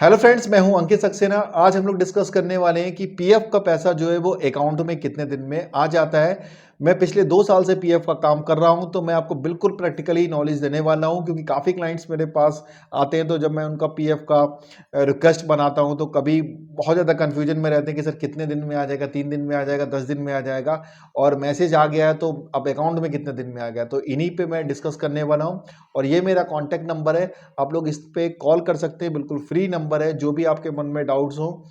Hello friends, मैं हूं अंकित सक्सेना। आज हम लोग डिस्कस करने वाले हैं कि पीएफ का पैसा जो है वो अकाउंट में कितने दिन में आ जाता है। मैं पिछले 2 साल से पीएफ का काम कर रहा हूं, तो मैं आपको बिल्कुल प्रैक्टिकली नॉलेज देने वाला हूं, क्योंकि काफ़ी क्लाइंट्स मेरे पास आते हैं। तो जब मैं उनका पीएफ का रिक्वेस्ट बनाता हूं तो कभी बहुत ज़्यादा कन्फ्यूजन में रहते हैं कि सर कितने दिन में आ जाएगा, 3 दिन में आ जाएगा, 10 दिन में आ जाएगा, और मैसेज आ गया है तो अब अकाउंट में कितने दिन में आ गया। तो इन्हीं पे मैं डिस्कस करने वाला हूँ। और ये मेरा कॉन्टैक्ट नंबर है, आप लोग इस पे कॉल कर सकते हैं। बिल्कुल फ्री नंबर है। जो भी आपके मन में डाउट्स हो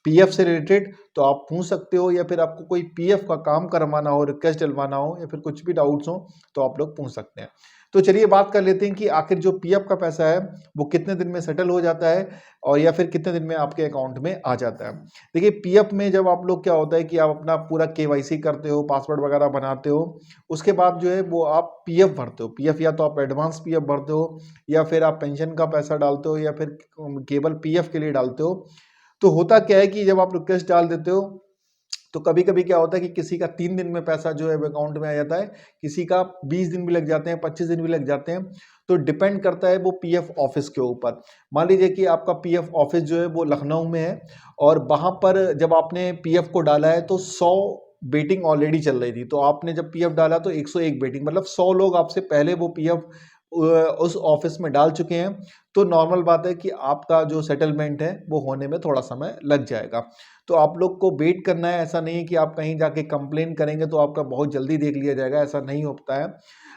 पीएफ से रिलेटेड तो आप पूछ सकते हो, या फिर आपको कोई पीएफ का काम करवाना हो, रिक्वेस्ट डलवाना हो, या फिर कुछ भी डाउट्स हो तो आप लोग पूछ सकते हैं। तो चलिए बात कर लेते हैं कि आखिर जो पीएफ का पैसा है वो कितने दिन में सेटल हो जाता है, और या फिर कितने दिन में आपके अकाउंट में आ जाता है। देखिए, पीएफ में जब आप लोग, क्या होता है कि आप अपना पूरा केवाईसी करते हो, पासवर्ड वगैरह बनाते हो, उसके बाद जो है वो आप पीएफ भरते हो। पीएफ या तो आप एडवांस पीएफ भरते हो, या फिर आप पेंशन का पैसा डालते हो, या फिर केवल पीएफ के लिए डालते हो। तो होता क्या है कि जब आप रिक्वेस्ट डाल देते हो तो कभी कभी क्या होता है कि किसी का 3 दिन में पैसा जो है अकाउंट में आ जाता है, किसी का 20 दिन भी लग जाते हैं, 25 दिन भी लग जाते हैं। तो डिपेंड करता है वो पीएफ ऑफिस के ऊपर। मान लीजिए कि आपका पीएफ ऑफिस जो है वो लखनऊ में है, और वहां पर जब आपने पीएफ को डाला है तो 100 वेटिंग ऑलरेडी चल रही थी। तो आपने जब पीएफ डाला तो 101 वेटिंग, मतलब 100 लोग आपसे पहले वो पीएफ उस ऑफिस में डाल चुके हैं। तो नॉर्मल बात है कि आपका जो सेटलमेंट है वो होने में थोड़ा समय लग जाएगा। तो आप लोग को वेट करना है। ऐसा नहीं है कि आप कहीं जाके कंप्लेन करेंगे तो आपका बहुत जल्दी देख लिया जाएगा, ऐसा नहीं होता है।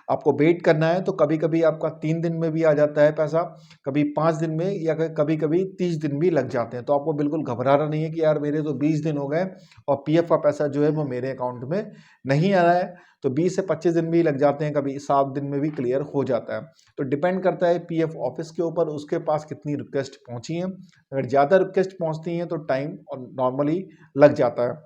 आपको वेट करना है। तो कभी कभी आपका 3 दिन में भी आ जाता है पैसा, कभी 5 दिन में, या कभी कभी 30 दिन भी लग जाते हैं। तो आपको बिल्कुल घबराना नहीं है कि यार मेरे तो 20 दिन हो गए और पीएफ का पैसा जो है वो मेरे अकाउंट में नहीं आ रहा है। तो 20 से 25 दिन भी लग जाते हैं, कभी 7 दिन में भी क्लियर हो जाता है। तो डिपेंड करता है पीएफ ऑफिस के ऊपर, उसके पास कितनी रिक्वेस्ट पहुंची हैं। अगर ज़्यादा रिक्वेस्ट पहुंचती हैं तो टाइम और नॉर्मली लग जाता है।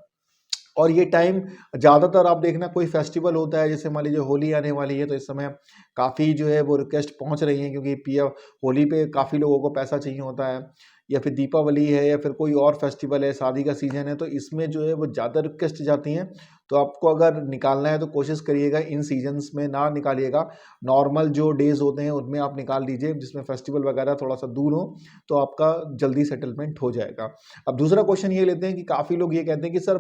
और ये टाइम ज़्यादातर आप देखना, कोई फेस्टिवल होता है, जैसे मान लीजिए होली आने वाली है, तो इस समय काफ़ी जो है वो रिक्वेस्ट पहुंच रही हैं, क्योंकि पीएफ होली पे काफ़ी लोगों को पैसा चाहिए होता है, या फिर दीपावली है, या फिर कोई और फेस्टिवल है, शादी का सीजन है, तो इसमें जो है वो ज़्यादा रिक्वेस्ट जाती हैं। तो आपको अगर निकालना है तो कोशिश करिएगा इन सीजन्स में ना निकालिएगा। नॉर्मल जो डेज होते हैं उनमें आप निकाल लीजिए, जिसमें फेस्टिवल वगैरह थोड़ा सा दूर हो, तो आपका जल्दी सेटलमेंट हो जाएगा। अब दूसरा क्वेश्चन ये लेते हैं कि काफ़ी लोग ये कहते हैं कि सर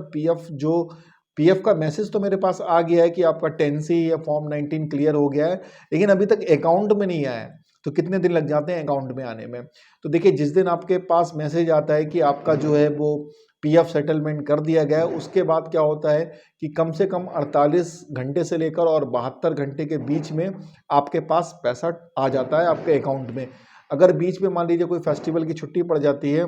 पीएफ का मैसेज तो मेरे पास आ गया है कि आपका 10C या फॉर्म 19 क्लियर हो गया है, लेकिन अभी तक अकाउंट में नहीं आया है। तो कितने दिन लग जाते हैं अकाउंट में आने में? तो देखिए, जिस दिन आपके पास मैसेज आता है कि आपका जो है वो पीएफ सेटलमेंट कर दिया गया है, उसके बाद क्या होता है कि कम से कम 48 घंटे से लेकर और 72 घंटे के बीच में आपके पास पैसा आ जाता है आपके अकाउंट में। अगर बीच में मान लीजिए कोई फेस्टिवल की छुट्टी पड़ जाती है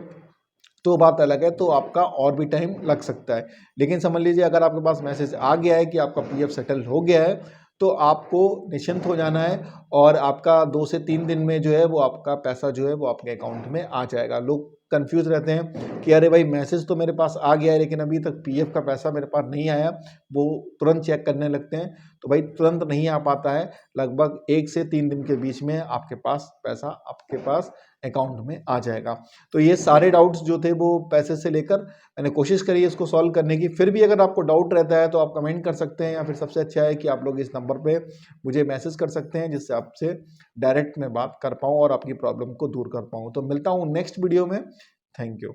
तो बात अलग है, तो आपका और भी टाइम लग सकता है। लेकिन समझ लीजिए, अगर आपके पास मैसेज आ गया है कि आपका पीएफ सेटल हो गया है, तो आपको निश्चिंत हो जाना है, और आपका 2 से 3 दिन में जो है वो आपका पैसा जो है वो आपके अकाउंट में आ जाएगा। लोग कंफ्यूज रहते हैं कि अरे भाई, मैसेज तो मेरे पास आ गया है लेकिन अभी तक पीएफ का पैसा मेरे पास नहीं आया। वो तुरंत चेक करने लगते हैं। तो भाई, तुरंत नहीं आ पाता है। लगभग 1 से 3 दिन के बीच में आपके पास पैसा आपके पास अकाउंट में आ जाएगा। तो ये सारे डाउट्स जो थे वो पैसे से लेकर मैंने कोशिश करी है इसको सॉल्व करने की। फिर भी अगर आपको डाउट रहता है तो आप कमेंट कर सकते हैं, या फिर सबसे अच्छा है कि आप लोग इस नंबर पे मुझे मैसेज कर सकते हैं, जिससे आपसे डायरेक्ट मैं बात कर पाऊँ और आपकी प्रॉब्लम को दूर कर पाऊँ। तो मिलता हूँ नेक्स्ट वीडियो में। Thank you.